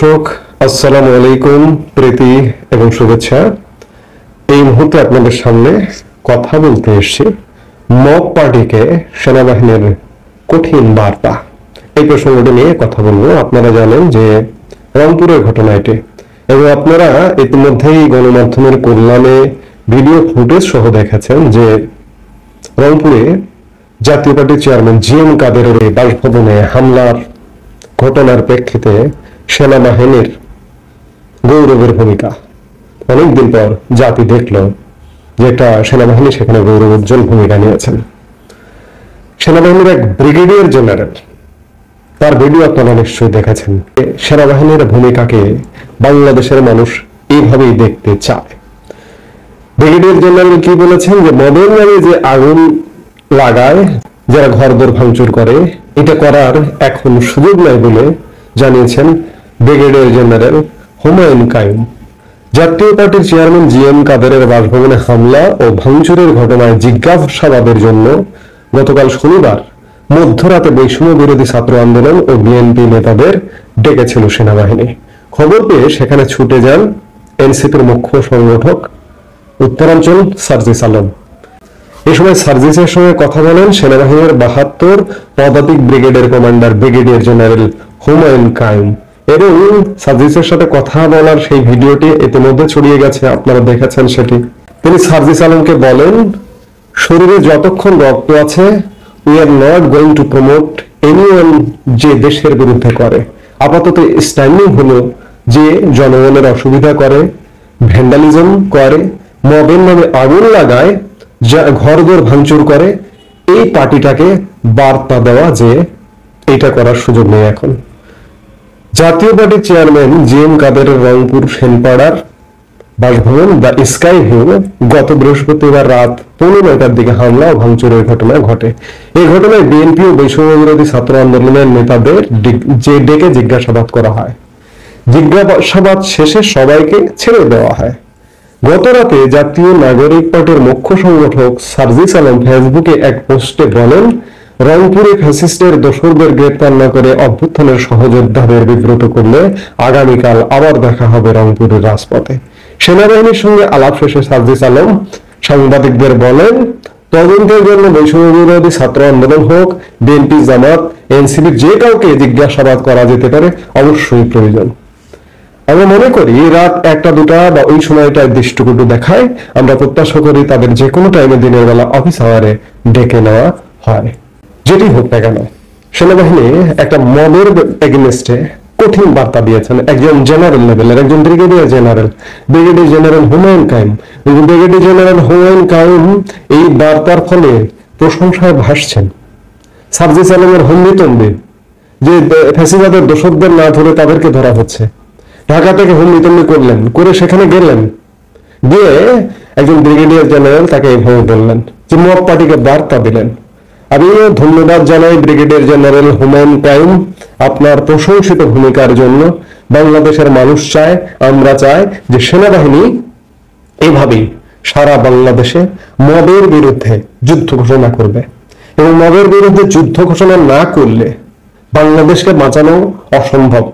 দর্শক আসসালামু আলাইকুম, প্রীতি এবং শুভেচ্ছা। এই মুহূর্তে আপনাদের সামনে কথা বলতে এসেছি মব পার্টিকে সেনাবাহিনীর কঠিন বার্তা, এই প্রসঙ্গটি নিয়ে কথা বলবো। আপনারা জানেন যে রংপুরের ঘটনা এটি, এবং আপনারা ইতিমধ্যেই গণমাধ্যমের কল্যাণে ভিডিও ফুটেজ সহ দেখেছেন যে রংপুরে জাতীয় পার্টির চেয়ারম্যান জিএম কাদেরের বাসভবনে হামলার ঘটনার প্রেক্ষিতে সেনাবাহিনীর গৌরবের ভূমিকা। অনেকদিন পর জাতি দেখল যে একটা সেনাবাহিনী সেখানে গৌরবোজ্জ্বল ভূমিকা নিয়েছেন। সেনাবাহিনীর এক ব্রিগেডিয়ার জেনারেল, তার ভিডিও আপনারা নিশ্চয়ই দেখেছেন। সেনাবাহিনীর ভূমিকাকে বাংলাদেশের মানুষ এইভাবেই দেখতে চায়। ব্রিগেডিয়ার জেনারেল কি বলেছেন যে মদের নামে যে আগুন লাগায়, যারা ঘরদোর ভাঙচুর করে, এটা করার এখন সুযোগ নাই বলে জানিয়েছেন ব্রিগেডিয়ার জেনারেল হুমায়ুন কায়ুম। জাতীয় পার্টির চেয়ারম্যান জিএম কাদেরের বাসভবনে হামলা ও ভাঙচুরের ঘটনায় জিজ্ঞাসাবাদের জন্য গতকাল শনিবার মধ্যরাতে বৈষম্য বিরোধী ছাত্র আন্দোলন ও বিএনপি নেতাদের ডেকেছিল সেনাবাহিনী। খবর পেয়ে সেখানে ছুটে যান এনসিপির মুখ্য সংগঠক উত্তরাঞ্চল সার্জিস আলম। এই সময় সার্জিসের সঙ্গে কথা বলেন সেনাবাহিনীর 72 পদাতিক ব্রিগেডের commander brigadier general Humayun Kayum. এবং সার্জিসের সাথে কথা বলার সেই ভিডিওটি ইতিমধ্যে ছড়িয়ে গেছে, আপনারা দেখেছেন সেটি। তিনি সার্জিস আলমকে বলেন, শরীরে যতক্ষণ রক্ত আছে, we are not going to promote anyone যে দেশের বিরুদ্ধে করে। আপাতত স্ট্যান্ডিং হলো যে জনগণের অসুবিধা করে, ভ্যান্ডালিজম করে, মবের নামে আগুন লাগায়, যা ঘরদোর ভাঙচুর করে, এই পার্টিটাকে বার্তা দেওয়া যে এটা করার সুযোগ নেই এখন। জাতীয় পার্টির চেয়ারম্যান জিএম কাদেরের রংপুর সেনপাড়ার বাসভবন দ্য স্কাই ভিউ গত বৃহস্পতিবার রাত 15টার দিকে হামলা ও ভাঙচুরের ঘটনা ঘটে। এই ঘটনায় বিএনপি ও বৈষম্য বিরোধী ছাত্র আন্দোলনের নেতাদের ডেকে জিজ্ঞাসাবাদ করা হয়। জিজ্ঞাসাবাদ শেষে সবাইকে ছেড়ে দেওয়া হয়। গত রাতে জাতীয় নাগরিক পার্টির মুখ্য সংগঠক সার্জিস আলম ফেসবুকে এক পোস্টে বলেন, রংপুরে ফ্যাসিস্টের দোসরদের গ্রেপ্তার না করে অভ্যুত্থানের সহযোদ্ধাদের বিব্রত করলে আগামীকাল আবার দেখা হবে রংপুরের রাজপথে। সেনাবাহিনীর সঙ্গে আলাপ শেষে সার্জিস আলম সাংবাদিকদের বলেন, তদন্তের জন্য বৈষম্য বিরোধী ছাত্র আন্দোলন হোক, বিএনপি, জামাত, এনসিপি যে কাউকে জিজ্ঞাসাবাদ করা যেতে পারে, অবশ্যই প্রয়োজন। আমরা মনে করি রাত 1টা-2টা বা ওই সময়টায় দৃষ্টিকটু দেখায়, আমরা প্রত্যাশা করি তাদের যে কোনো টাইমে দিনের বেলা অফিস আওয়ারে ডেকে নেওয়া হয়। যেটি হোক না কেন, সেনাবাহিনী একটা মবের এগেইনস্টে কঠিন বার্তা দিয়েছেন একজন জেনারেল লেভেলের, একজন brigadier general Humayun Kayum. Brigadier general Humayun Kayum এই বার্তার ফলে প্রশংসায় ভাসছেন। সার্জিস আলমের হুমড়িতম্বে যে ফ্যাসিবাদের দোসরদের না ধরে তাদেরকে ধরা হচ্ছে, ঢাকা থেকে হুমড়িতম্বি করে সেখানে গেলেন, গিয়ে একজন ব্রিগেডিয়ার জেনারেল তাকে এইভাবে বললেন যে মব পার্টিকে বার্তা দিলেন। আমি ধন্যবাদ জানাই ব্রিগেডিয়ার জেনারেল হুমায়ুন কায়ুম আপনার প্রশংসিত ভূমিকার জন্য। বাংলাদেশের মানুষ চায়, আমরা চাই যে সেনাবাহিনী এভাবেই সারা বাংলাদেশে মবের বিরুদ্ধে যুদ্ধ ঘোষণা করবে, এবং মবের বিরুদ্ধে যুদ্ধ ঘোষণা না করলে বাংলাদেশকে বাঁচানো অসম্ভব,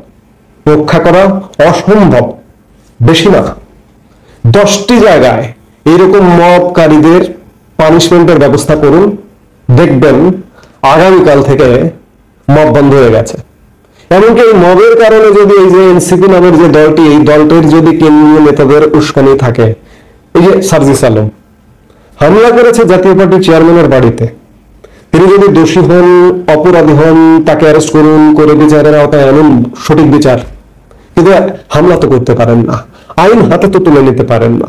রক্ষা করা অসম্ভব। বেশি না, 10টি জায়গায় এইরকম মবকারীদের পানিশমেন্টের ব্যবস্থা করুন, দেখবেন আগামীকাল থেকে মব বন্ধ হয়ে গেছে। এমনকি এই মবের কারণে যদি এই যে এনসিপি নামের যে দলটি, এই দলটির যদি কেন্দ্রীয় নেতাদের উস্কানি থাকে, এই যে সার্জিস আলম হামলা করেছে জাতীয় পার্টির চেয়ারম্যানের বাড়িতে, তিনি যদি দোষী হন, অপরাধী হন, তাকে অ্যারেস্ট করুন, করে বিচারের আওতায় আনুন, সঠিক বিচার। কিন্তু হামলা তো করতে পারেন না, আইন হাতে তো তুলে নিতে পারেন না।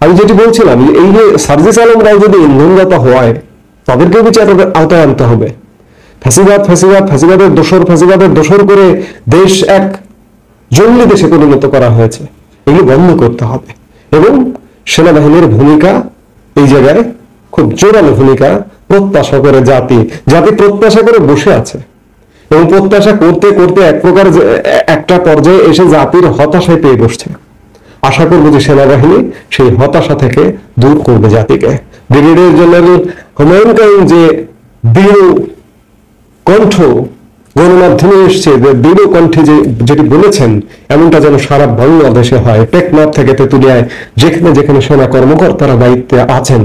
আমি যেটি বলছিলাম, এই যে সার্জিস আলমরাও যদি ইন্ধনদাতা হয়, তাদেরকে বিচারের আওতায় আনতে হবে। ফ্যাসিবাদের দোসর করে দেশ এক জঙ্গলি দেশে পরিণত করা হয়েছে, এগুলো বন্ধ করতে হবে। এবং সেনাবাহিনীর ভূমিকা এই জায়গায় খুব জোরালো ভূমিকা প্রত্যাশা করে জাতি প্রত্যাশা করে বসে আছে, এবং প্রত্যাশা করতে করতে এক প্রকার একটা পর্যায়ে এসে জাতির হতাশায় পেয়ে বসছে। আশা করবো যে সেনাবাহিনী সেই হতাশা থেকে দূর করবে জাতিকে। ব্রিগেডিয়ার জেনারেল হুমায়ুন কায়ুম যে দৃঢ় কণ্ঠ গণমাধ্যমে এসছে যে দৃঢ় কণ্ঠে যেটি বলেছেন এমনটা যেন সারা বাংলাদেশে হয়। টেকনাফ থেকে তেতুলিয়ায় যেখানে যেখানে সেনা কর্মকর্তারা দায়িত্বে আছেন,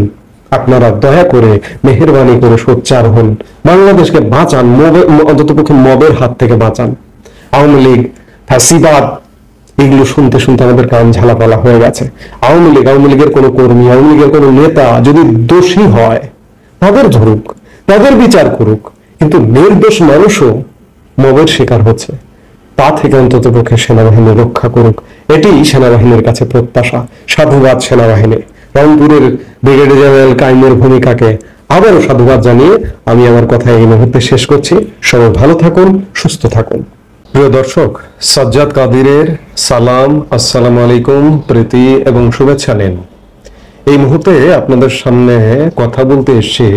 আপনারা দয়া করে মেহেরবানি করে সোচ্চার হন, বাংলাদেশকে বাঁচান, অন্ততপক্ষে মবের হাত থেকে বাঁচান। আওয়ামী লীগ, ফ্যাসিবাদ, এগুলো শুনতে শুনতে আমাদের কান ঝালাপালা হয়ে গেছে। আওয়ামী লীগের কোনো কর্মী, আওয়ামী লীগের কোনো নেতা যদি দোষী হয় তাদের ধরুক, তাদের বিচার করুক, কিন্তু নির্দোষ মানুষও মবের শিকার হচ্ছে, তা থেকে অন্তত পক্ষে সেনাবাহিনী রক্ষা করুক, এটি সেনাবাহিনীর কাছে প্রত্যাশা। সাধুবাদ সেনাবাহিনী। রংপুরের ব্রিগেডিয়ার জেনারেল কাইমের ভূমিকাকে আবারও সাধুবাদ জানিয়ে আমি আমার কথা এই মুহূর্তে শেষ করছি। সবাই ভালো থাকুন, সুস্থ থাকুন। প্রিয় দর্শক, সাজ্জাদ কাদিরের সালাম, আসসালামু আলাইকুম, প্রীতি এবং শুভেচ্ছা নিন। এই মুহূর্তে আপনাদের সামনে কথা বলতে এসেছি,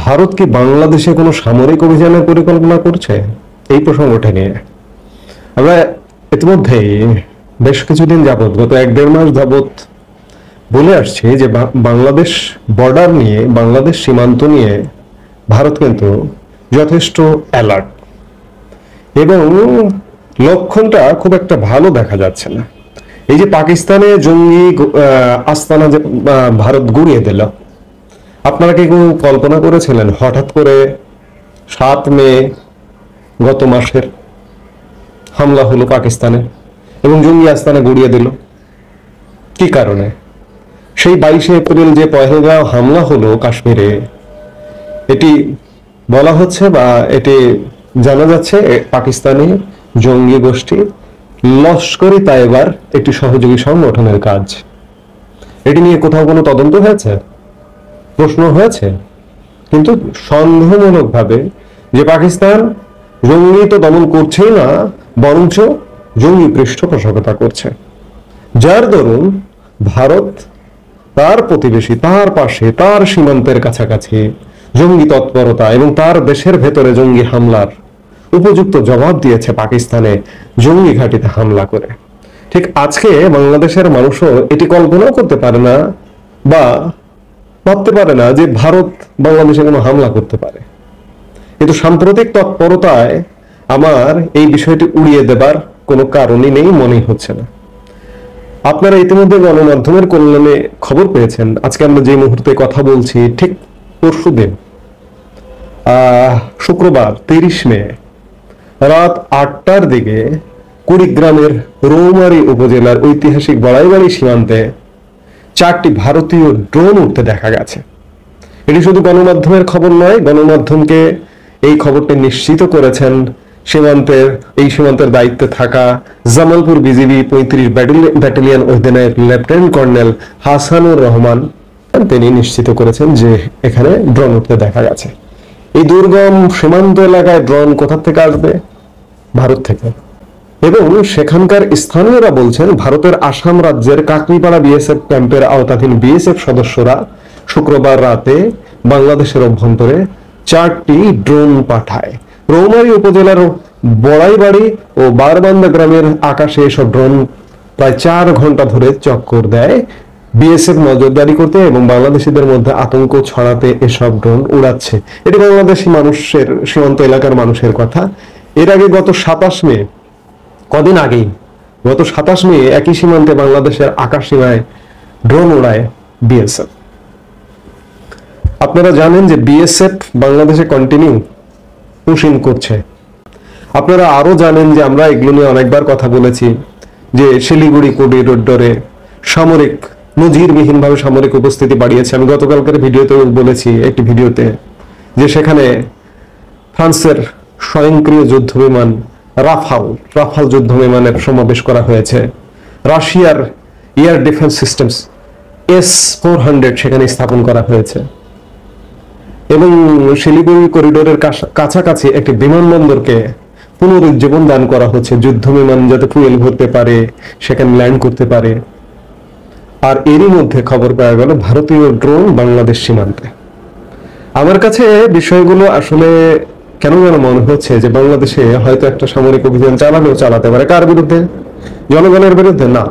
ভারত কি বাংলাদেশে কোনো সামরিক অভিযানের পরিকল্পনা করছে, এই প্রসঙ্গটা নিয়ে। আমরা ইতিমধ্যেই বেশ কিছুদিন যাবৎ, গত 1-1.5 মাস যাবৎ বলে আসছি যে বাংলাদেশ বর্ডার নিয়ে, বাংলাদেশ সীমান্ত নিয়ে ভারত কিন্তু যথেষ্ট অ্যালার্ট, এবং লক্ষণটা খুব একটা ভালো দেখা যাচ্ছে না। এই যে পাকিস্তানে জঙ্গি আস্তানা যে ভারত গুড়িয়ে দিল, আপনারা কি কেউ কল্পনা করেছিলেন হঠাৎ করে 7 মে গত মাসের হামলা হলো পাকিস্তানে এবং জঙ্গি আস্তানা গুড়িয়ে দিল? কি কারণে? সেই 22 এপ্রিল যে পহেলগাঁও হামলা হলো কাশ্মীরে, এটি বলা হচ্ছে বা এটি জানা যাচ্ছে পাকিস্তানি জঙ্গি গোষ্ঠী লস্করি তাইবার একটি সহযোগী সংগঠনের কাজ। এটি নিয়ে কোথাও কোনো তদন্ত হয়েছে? প্রশ্ন হয়েছে? কিন্তু সন্দেহমূলক ভাবে যে পাকিস্তান জঙ্গি তো দমন করছেই না, বরঞ্চ জঙ্গি পৃষ্ঠপোষকতা করছে, যার দরুন ভারত তার প্রতিবেশী, তার পাশে, তার সীমান্তের কাছাকাছি জঙ্গি তৎপরতা এবং তার দেশের ভেতরে জঙ্গি হামলার উপযুক্ত জবাব দিয়েছে পাকিস্তানে জঙ্গি ঘাঁটিতে হামলা করে। ঠিক আজকে বাংলাদেশের মানুষও এটি কল্পনাও করতে পারে না বা ভাবতে পারে না যে ভারত বাংলাদেশে কোনো হামলা করতে পারে। কিন্তু সাম্প্রতিক তৎপরতায় আমার এই বিষয়টি উড়িয়ে দেবার কোনো কারণই নেই, মনেই হচ্ছে না। আপনারা ইতিমধ্যে গণমাধ্যমের কল্যাণে খবর পেয়েছেন, আজকে আমরা যে মুহূর্তে কথা বলছি ঠিক পরশুদিন শুক্রবার 30 মে রাত 8টার দিকে কুড়িগ্রামের রৌমারী উপজেলার ঐতিহাসিক বড়াইবাড়ি সীমান্তে 4টি ভারতীয় ড্রোন উঠতে দেখা গেছে। এটি শুধু গণমাধ্যমের খবর নয়, গণমাধ্যমকে এই খবরটি নিশ্চিত করেছেন এই সীমান্তের দায়িত্বে থাকা জামালপুর বিজিবি 35 ব্যাটালিয়ন অধিনায়ক লেফটেন্যান্ট কর্নেল হাসানুর রহমান। তিনি নিশ্চিত করেছেন যে এখানে ড্রোন উঠতে দেখা গেছে। এই দুর্গম সীমান্ত এলাকায় ড্রোন কোথা থেকে আসবে? ভারত থেকে। এবং সেখানকার স্থানীয়রা বলছেন ভারতের আসাম রাজ্যের কাকরিপাড়া বিএসএফ ক্যাম্পের আওতাধীন বিএসএফ সদস্যরা শুক্রবার রাতে বাংলাদেশের অভ্যন্তরে 4টি ড্রোন পাঠায়। রৌমারী উপজেলার বড়াইবাড়ি ও বারবান্দা গ্রামের আকাশে এসব ড্রোন প্রায় 4 ঘন্টা ধরে চক্কর দেয় বিএসএফ নজরদারি করতে এবং বাংলাদেশিদের মধ্যে আতঙ্ক ছড়াতে এসব ড্রোন উড়াচ্ছে। এটি বাংলাদেশি মানুষের, সীমান্ত এলাকার মানুষের কথা। এর আগে গত 27 মে, কদিন আগেই গত 27 মে একই সীমান্তে বাংলাদেশের আকাশ সীমায় ড্রোন উড়ায় বিএসএফ। আপনারা জানেন যে বিএসএফ বাংলাদেশে কন্টিনিউ পুশিং করছে। আপনারা আরো জানেন যে আমরা এগুলো নিয়ে অনেকবার কথা বলেছি যে শিলিগুড়ি করিডোরে সামরিক, নজিরবিহীন ভাবে সামরিক উপস্থিতি বাড়িয়েছে। আমি গতকালকের ভিডিওতে বলেছি, একটি ভিডিওতে, যে সেখানে ফ্রান্সের স্বয়ংক্রিয় যুদ্ধ বিমান রাফাল যুদ্ধ বিমানের সমাবেশ করা হয়েছে। রাশিয়ার এয়ার ডিফেন্স সিস্টেমস S-400 সেখানে স্থাপন করা হয়েছে এবং শিলিগুড়ি করিডোরের কাছাকাছি একটি বিমানবন্দরকে পুনরুজ্জীবন দান করা হচ্ছে, যুদ্ধ বিমান যাতে ফুয়েল ভরতে পারে, সেখানে ল্যান্ড করতে পারে। আর এরই মধ্যে খবর পাওয়া গেল ভারতীয় ড্রোন বাংলাদেশ সীমান্তে। আমার কাছে বিষয়গুলো আসলে কেন যেন মনে হচ্ছে যে বাংলাদেশে হয়তো একটা সামরিক অভিযান চালাতে পারে। কার বিরুদ্ধে? জনগণের বিরুদ্ধে না,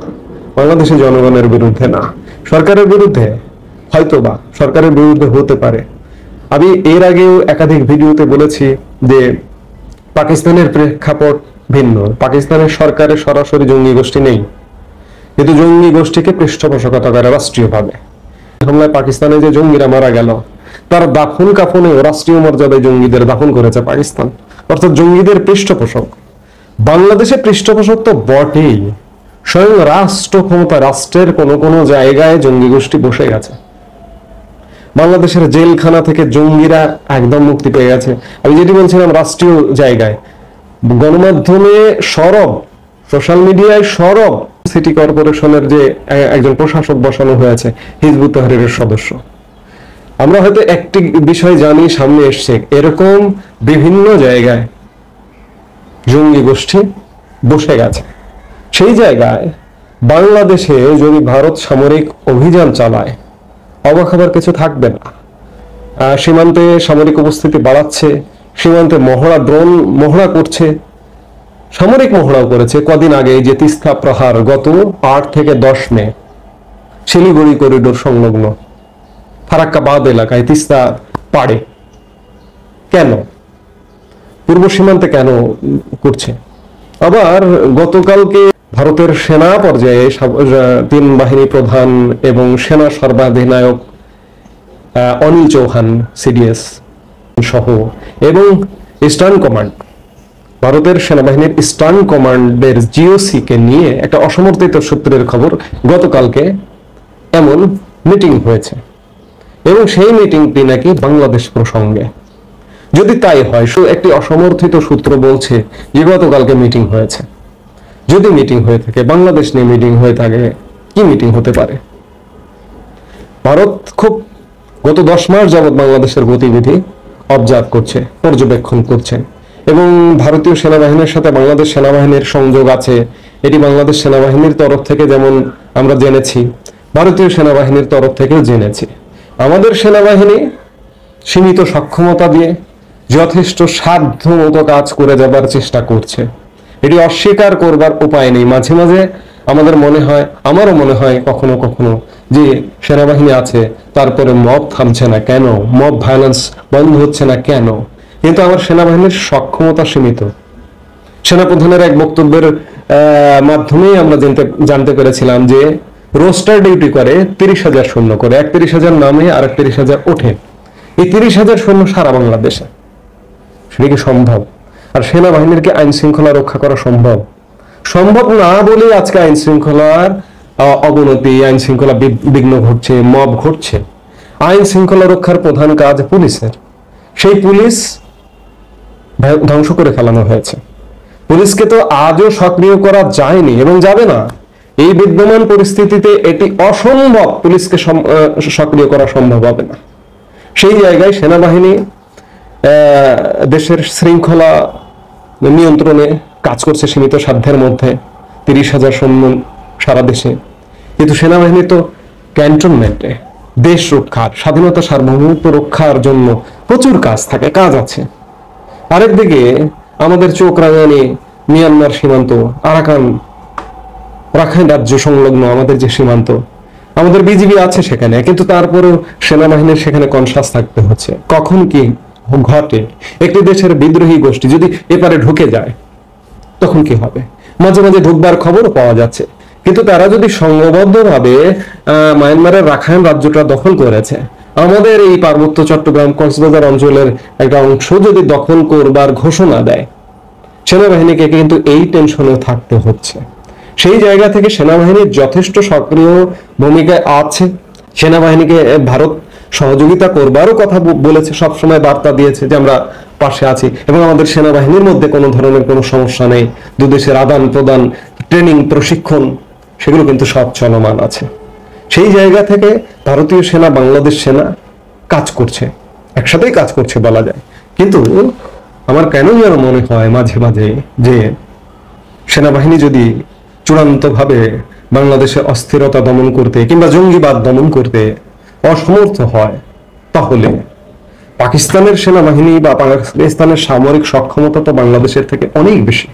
বাংলাদেশে জনগণের বিরুদ্ধে না, সরকারের বিরুদ্ধে, হয়তো বা সরকারের বিরুদ্ধে হতে পারে। আমি এর আগেও একাধিক ভিডিওতে বলেছি যে পাকিস্তানের প্রেক্ষাপট ভিন্ন। পাকিস্তানের সরকারের সরাসরি জঙ্গি গোষ্ঠী নেই, কিন্তু জঙ্গি গোষ্ঠীকে পৃষ্ঠপোষকতা করে রাষ্ট্রীয়ভাবে। হামলায় পাকিস্তানে যে জঙ্গিরা মারা গেল, তার দাফন কাফনে রাষ্ট্রীয় মর্যাদায় জঙ্গিদের দাফন করেছে পাকিস্তান, অর্থাৎ জঙ্গিদের পৃষ্ঠপোষক। বাংলাদেশে পৃষ্ঠপোষক তো বটেই, স্বয়ং রাষ্ট্র ক্ষমতা, রাষ্ট্রের কোন কোন জায়গায় জঙ্গি গোষ্ঠী বসে গেছে। বাংলাদেশের জেলখানা থেকে জঙ্গিরা একদম মুক্তি পেয়ে গেছে। আমি যেটি বলছিলাম, রাষ্ট্রীয় জায়গায়, গণমাধ্যমে সরব, সোশ্যাল মিডিয়ায় সরব, সিটি কর্পোরেশনের যে একজন প্রশাসক বসানো হয়েছে হিজবুত তাহরীরের সদস্য। আমরা হয়তো একটি বিষয় জানি, সামনে এসছে, এরকম বিভিন্ন জায়গায় জঙ্গি গোষ্ঠী বসে গেছে। সেই জায়গায় বাংলাদেশে যদি ভারত সামরিক অভিযান চালায়, অবাক হবার কিছু থাকবে না। সীমান্তে সামরিক উপস্থিতি বাড়াচ্ছে, সীমান্তে মহড়া, ড্রোন মহড়া করছে, সামরিক মহড়াও করেছে কদিন আগে, যে তিস্তা প্রহার গত 8 থেকে 10 মে শিলিগুড়ি করিডোর সংলগ্ন ফারাক্কাবাদ এলাকায় তিস্তা পাড়ে। কেন? পূর্ব সীমান্তে কেন করছে? আবার গতকালকে ভারতের সেনা পর্যায়ে 3 বাহিনী প্রধান এবং সেনা সর্বাধিনায়ক অনিল চৌহান সিডিএস সহ এবং ইস্টার্ন কমান্ড, ভারতের সেনাবাহিনীর ইস্টার্ন কমান্ডের জিওসি কে নিয়ে একটা অসমর্থিত সূত্রের খবর, গতকালকে এমন মিটিং হয়েছে এবং সেই মিটিংটি নাকি বাংলাদেশ প্রসঙ্গে। যদি তাই হয়, একটি অসমর্থিত সূত্র বলছে যে গতকালকে মিটিং হয়েছে। যদি মিটিং হয়ে থাকে, বাংলাদেশ নিয়ে মিটিং হয়ে থাকে, কি মিটিং হতে পারে? ভারত খুব গত 10 মাস যাবৎ বাংলাদেশের গতিবিধি অবজার্ভ করছে, পর্যবেক্ষণ করছে, এবং ভারতীয় সেনাবাহিনীর সাথে বাংলাদেশ সেনাবাহিনীর সংযোগ আছে। এটি বাংলাদেশ সেনাবাহিনীর তরফ থেকে যেমন আমরা জেনেছি, ভারতীয় সেনাবাহিনীর তরফ থেকেও জেনেছি। আমাদের সেনাবাহিনী সীমিত সক্ষমতা দিয়ে যথেষ্ট সাধ্য মতো কাজ করে যাবার চেষ্টা করছে। এটি অস্বীকার করবার উপায় নেই। মাঝে মাঝে আমাদের মনে হয়, আমারও মনে হয় কখনো কখনো, যে সেনাবাহিনী আছে, তারপরে মব থামছে না কেন, মব ভায়োলেন্স বন্ধ হচ্ছে না কেন? কিন্তু আমার সেনাবাহিনীর সক্ষমতা সীমিত। সেনাপ্রধানের এক বক্তব্যের মাধ্যমেই আমরা জানতে পেরেছিলাম যে রোস্টার ডিউটি করে 30,000 সৈন্য করে, 31,000 নামে আর 31,000 ওঠে। এই 30,000 সৈন্য সারা বাংলাদেশে, সেটা কি সম্ভব? আর সেনাবাহিনীর কি আইন শৃঙ্খলা রক্ষা করা সম্ভব? সম্ভব না বলেই আজকে আইন শৃঙ্খলার অবনতি, আইন শৃঙ্খলা বিঘ্ন ঘটছে, মব ঘটছে। আইন শৃঙ্খলা রক্ষার প্রধান কাজ পুলিশের, সেই পুলিশ ধ্বংস করে ফেলানো হয়েছে। পুলিশকে তো আজও সক্রিয় করা যায়নি এবং যাবে না। এই বিদ্যমান পরিস্থিতিতে এটি অসম্ভব, পুলিশকে সক্রিয় করা সম্ভব হবে না। সেই জায়গায় সেনাবাহিনী দেশের শৃঙ্খলা নিয়ন্ত্রণে কাজ করছে সীমিত সাধ্যের মধ্যে, 30,000 সৈন্য সারা দেশে। কিন্তু সেনাবাহিনী তো ক্যান্টনমেন্টে দেশ রক্ষার, স্বাধীনতা সার্বভৌমত্ব রক্ষার জন্য প্রচুর কাজ থাকে, কাজ আছে। আরেকদিকে আমাদের চোখ রাঙানি মিয়ানমার সীমান্ত, রাখাইন রাজ্য সংলগ্ন আমাদের যে সীমান্ত, আমাদের বিজিবি আছে সেখানে, কিন্তু তারপরেও সেনাবাহিনীর সেখানে কনসাস থাকতে হচ্ছে। কখন কি ঘটে, একটি দেশের বিদ্রোহী গোষ্ঠী যদি এপারে ঢুকে যায় তখন কি হবে? মাঝে মাঝে ঢুকবার খবর পাওয়া যাচ্ছে, কিন্তু তারা যদি সংঘবদ্ধভাবে মায়ানমারের রাখাইন রাজ্যটা দখল করেছে, আমাদের এই পার্বত্য চট্টগ্রাম কক্সবাজার অঞ্চলের একটা অংশ যদি দখল করবার ঘোষণা দেয়, সেনাবাহিনীকে কিন্তু এই টেনশনে থাকতে হচ্ছে। সেই জায়গা থেকে সেনাবাহিনীর যথেষ্ট সক্রিয় ভূমিকায় আছে। সেনাবাহিনীকে ভারত সহযোগিতা করবারও কথা বলেছে, সবসময় বার্তা দিয়েছে যে আমরা পাশে আছি এবং আমাদের সেনাবাহিনীর মধ্যে কোনো ধরনের কোনো সমস্যা নেই। দুদেশের আদান প্রদান, ট্রেনিং, প্রশিক্ষণ, সেগুলো কিন্তু সব চলমান আছে। সেই জায়গা থেকে ভারতীয় সেনা, বাংলাদেশ সেনা কাজ করছে, একসাথেই কাজ করছে বলা যায়। কিন্তু আমার কেন যেন মনে হয় মাঝে মাঝে যে সেনাবাহিনী যদি চূড়ান্তভাবে বাংলাদেশে অস্থিরতা দমন করতে কিংবা জঙ্গিবাদ দমন করতে অসমর্থ হয়, তাহলে পাকিস্তানের সেনাবাহিনী বা পাকিস্তানের সামরিক সক্ষমতা তো বাংলাদেশের থেকে অনেক বেশি,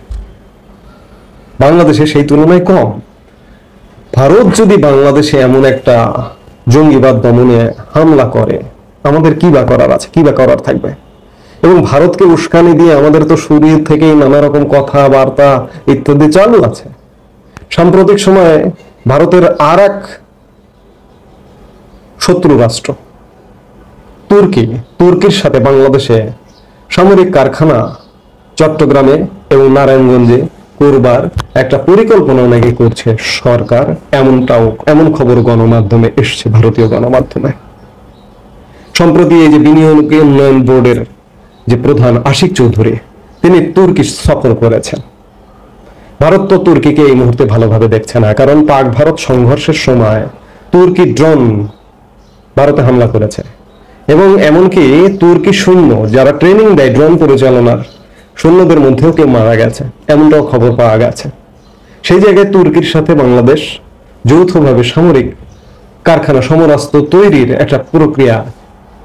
বাংলাদেশে সেই তুলনায় কম। ভারত যদি বাংলাদেশে এমন একটা জঙ্গিবাদ দমনে হামলা করে, আমাদের কি বা করার আছে, কি বা করার থাকবে? এবং ভারতকে উস্কানি দিয়ে আমাদের তো শুরু থেকেই নানা রকম কথাবার্তা ইত্যাদি চালু আছে। সাম্প্রতিক সময়ে ভারতের আর এক শত্রু রাষ্ট্র তুর্কির সাথে বাংলাদেশে সামরিক কারখানা চট্টগ্রামে এবং নারায়ণগঞ্জে করবার একটা পরিকল্পনা নাকি করছে সরকার, এমন খবর গণমাধ্যমে এসছে, ভারতীয় গণমাধ্যমে। সম্প্রতি এই যে বিনিয়োগ উন্নয়ন বোর্ডের যে প্রধান আশিক চৌধুরী, তিনি তুর্কি সফর করেছেন। ভারত তো তুর্কিকে এই মুহূর্তে ভালোভাবে দেখছে না, কারণ পাক ভারত সংঘর্ষের সময় তুর্কি ড্রোন ভারতে হামলা করেছে এবং এমনকি তুর্কি সৈন্য যারা ট্রেনিং দেয় ড্রোন পরিচালনার, সৈন্যদের মধ্যেও কেউ মারা গেছে, এমনটাও খবর পাওয়া গেছে। সেই জায়গায় তুর্কির সাথে বাংলাদেশ যৌথভাবে সামরিক কারখানা, সমরাস্ত্র তৈরির একটা প্রক্রিয়া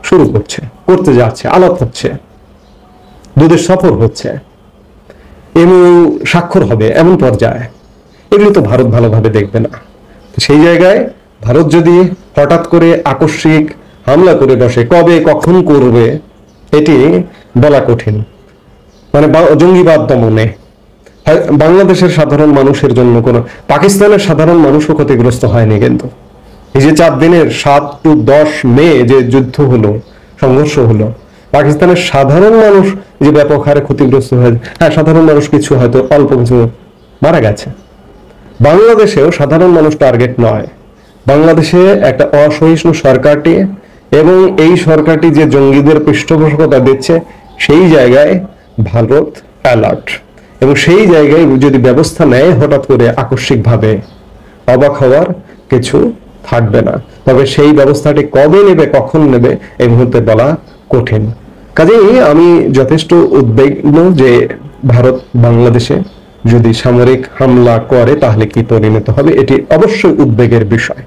শুরু করতে যাচ্ছে, আলাপ হচ্ছে, দুদেশ সফর হচ্ছে, এমন স্বাক্ষর হবে এমন পর্যায়ে। এগুলো তো ভারত ভালোভাবে দেখবে না। সেই জায়গায় ভারত যদি হঠাৎ করে আকস্মিক হামলা করে বসে, কবে কখন করবে এটি বলা কঠিন। মানে জঙ্গিবাদ দমনে বাংলাদেশের সাধারণ মানুষের জন্য কোনো, পাকিস্তানের সাধারণ মানুষও ক্ষতিগ্রস্ত হয়নি, কিন্তু এই যে 4 দিনের 7 to 10 মে যে যুদ্ধ হলো, সংঘর্ষ হলো, পাকিস্তানের সাধারণ মানুষ যে ব্যাপক হারে ক্ষতিগ্রস্ত হয়েছে। হ্যাঁ, সাধারণ মানুষ কিছু হয়তো অল্প কিছু মারা গেছে। বাংলাদেশেও সাধারণ মানুষ টার্গেট নয়। বাংলাদেশে একটা অসহিষ্ণু সরকারটি এবং এই সরকারটি যে জঙ্গিদের পৃষ্ঠপোষকতা দিচ্ছে, সেই জায়গায় ভারত অ্যালার্ট, এবং সেই জায়গায় যদি ব্যবস্থা নেয় হঠাৎ করে আকস্মিকভাবে, অবাক হওয়ার কিছু থাকবে না। তবে সেই ব্যবস্থাটি কবে নেবে, কখন নেবে, এই মুহূর্তে বলা কঠিন। কাজেই আমি যথেষ্ট উদ্বিগ্ন যে ভারত বাংলাদেশে যদি সামরিক হামলা করে তাহলে কি পরিণত হবে, এটি অবশ্যই উদ্বেগের বিষয়।